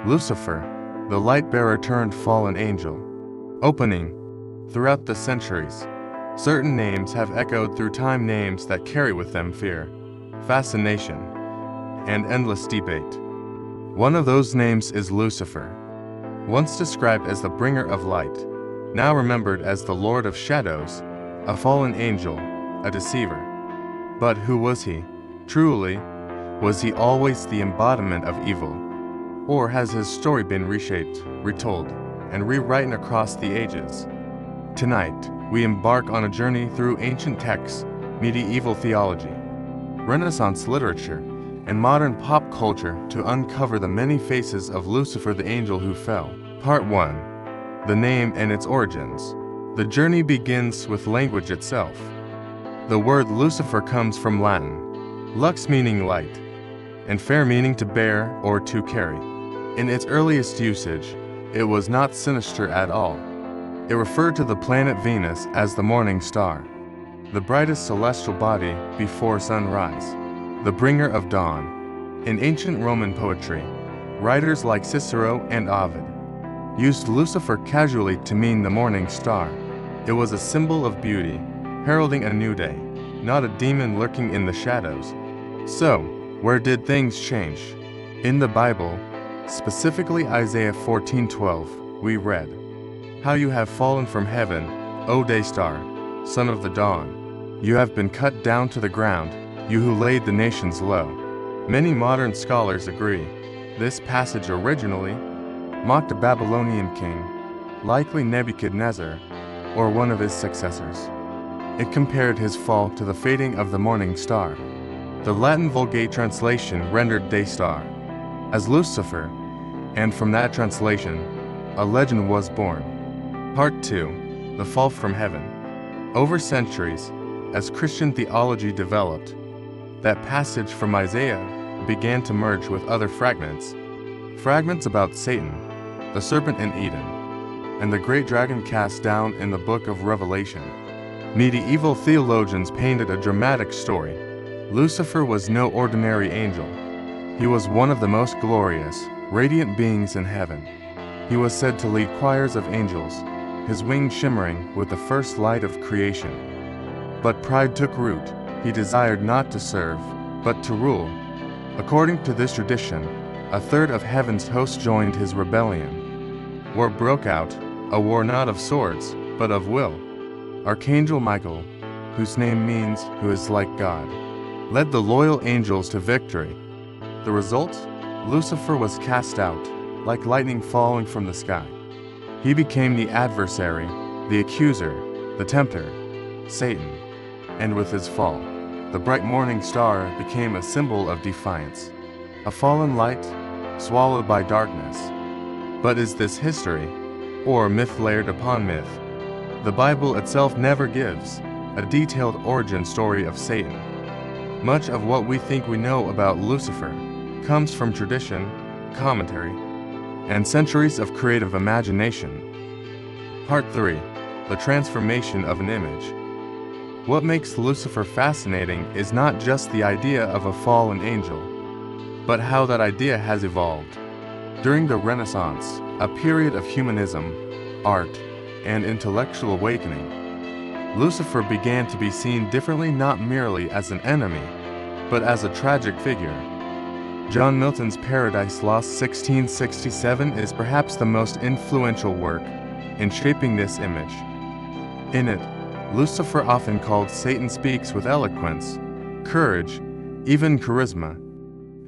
Lucifer, the light-bearer turned fallen angel. Opening. Throughout the centuries, certain names have echoed through time, names that carry with them fear, fascination, and endless debate. One of those names is Lucifer. Once described as the bringer of light, now remembered as the Lord of Shadows, a fallen angel, a deceiver. But who was he? Truly, was he always the embodiment of evil? Or has his story been reshaped, retold, and rewritten across the ages? Tonight, we embark on a journey through ancient texts, medieval theology, Renaissance literature, and modern pop culture to uncover the many faces of Lucifer, the angel who fell. Part 1. The name and its origins. The journey begins with language itself. The word Lucifer comes from Latin, lux meaning light, and fer meaning to bear or to carry. In its earliest usage, it was not sinister at all. It referred to the planet Venus as the morning star, the brightest celestial body before sunrise, the bringer of dawn. In ancient Roman poetry, writers like Cicero and Ovid used Lucifer casually to mean the morning star. It was a symbol of beauty, heralding a new day, not a demon lurking in the shadows. So, where did things change? In the Bible, specifically Isaiah 14:12, we read, "How you have fallen from heaven, O day star, son of the dawn. You have been cut down to the ground, you who laid the nations low." Many modern scholars agree this passage originally mocked a Babylonian king, likely Nebuchadnezzar, or one of his successors. It compared his fall to the fading of the morning star. The Latin Vulgate translation rendered day star as Lucifer, and from that translation, a legend was born. Part 2. The Fall from Heaven. Over centuries, as Christian theology developed, that passage from Isaiah began to merge with other fragments about Satan, the serpent in Eden, and the great dragon cast down in the book of Revelation. Medieval theologians painted a dramatic story. Lucifer was no ordinary angel. He was one of the most glorious, radiant beings in heaven. He was said to lead choirs of angels, his wings shimmering with the first light of creation. But pride took root. He desired not to serve, but to rule. According to this tradition, a third of heaven's host joined his rebellion. War broke out, a war not of swords, but of will. Archangel Michael, whose name means "who is like God," led the loyal angels to victory. The result? Lucifer was cast out, like lightning falling from the sky. He became the adversary, the accuser, the tempter, Satan. And with his fall, the bright morning star became a symbol of defiance, a fallen light swallowed by darkness. But is this history, or myth layered upon myth? The Bible itself never gives a detailed origin story of Satan. Much of what we think we know about Lucifer comes from tradition, commentary, and centuries of creative imagination. Part 3. The transformation of an image. What makes Lucifer fascinating is not just the idea of a fallen angel, but how that idea has evolved. During the Renaissance, a period of humanism, art, and intellectual awakening, Lucifer began to be seen differently, not merely as an enemy, but as a tragic figure. John Milton's Paradise Lost 1667 is perhaps the most influential work in shaping this image. In it, Lucifer, often called Satan, speaks with eloquence, courage, even charisma.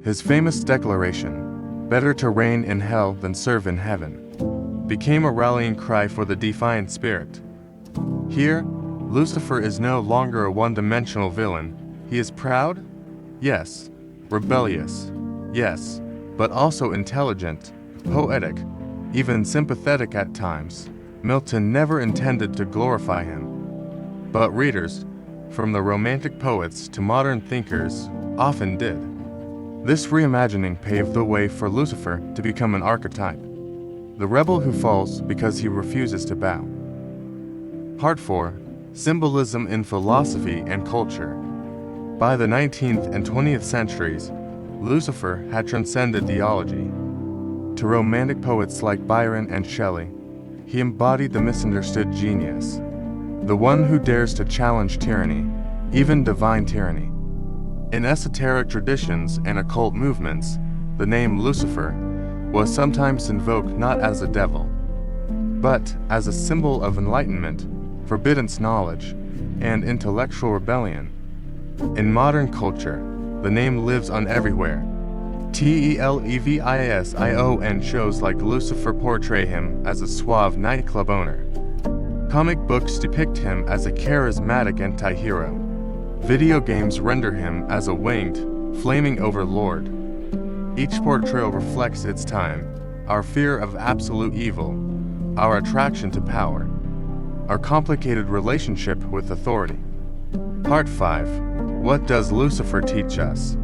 His famous declaration, "Better to reign in hell than serve in heaven," became a rallying cry for the defiant spirit. Here, Lucifer is no longer a one-dimensional villain. He is proud? Yes. Rebellious? Yes. But also intelligent, poetic, even sympathetic at times. Milton never intended to glorify him. But readers, from the Romantic poets to modern thinkers, often did. This reimagining paved the way for Lucifer to become an archetype, the rebel who falls because he refuses to bow. Part 4. Symbolism in Philosophy and Culture. By the 19th and 20th centuries, Lucifer had transcended theology. To romantic poets like Byron and Shelley, he embodied the misunderstood genius, the one who dares to challenge tyranny, even divine tyranny. In esoteric traditions and occult movements, the name Lucifer was sometimes invoked not as a devil, but as a symbol of enlightenment, forbidden knowledge, and intellectual rebellion. In modern culture, the name lives on everywhere. Television shows like Lucifer portray him as a suave nightclub owner. Comic books depict him as a charismatic anti-hero. Video games render him as a winged, flaming overlord. Each portrayal reflects its time, our fear of absolute evil, our attraction to power, our complicated relationship with authority. Part 5. What does Lucifer teach us?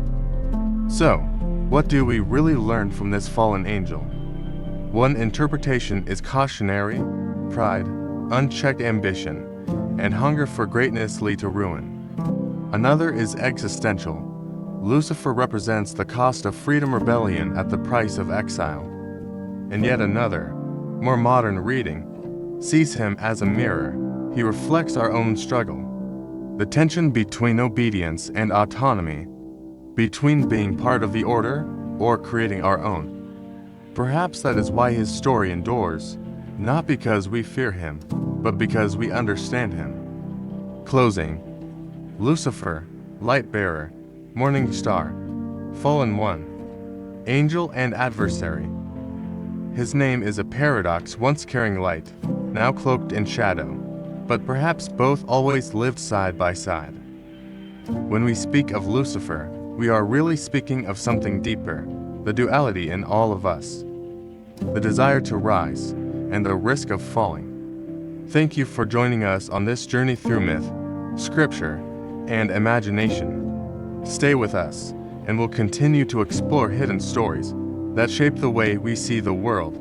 So, what do we really learn from this fallen angel? One interpretation is cautionary: pride, unchecked ambition, and hunger for greatness lead to ruin. Another is existential. Lucifer represents the cost of freedom, rebellion at the price of exile. And yet another, more modern reading, sees him as a mirror. He reflects our own struggle. The tension between obedience and autonomy, between being part of the order or creating our own. Perhaps that is why his story endures, not because we fear him, but because we understand him. Closing. Lucifer, light bearer, morning star, fallen one, angel and adversary. His name is a paradox, once carrying light, now cloaked in shadow, but perhaps both always lived side by side. When we speak of Lucifer, we are really speaking of something deeper, the duality in all of us, the desire to rise, and the risk of falling. Thank you for joining us on this journey through myth, scripture, and imagination. Stay with us, and we'll continue to explore hidden stories that shape the way we see the world.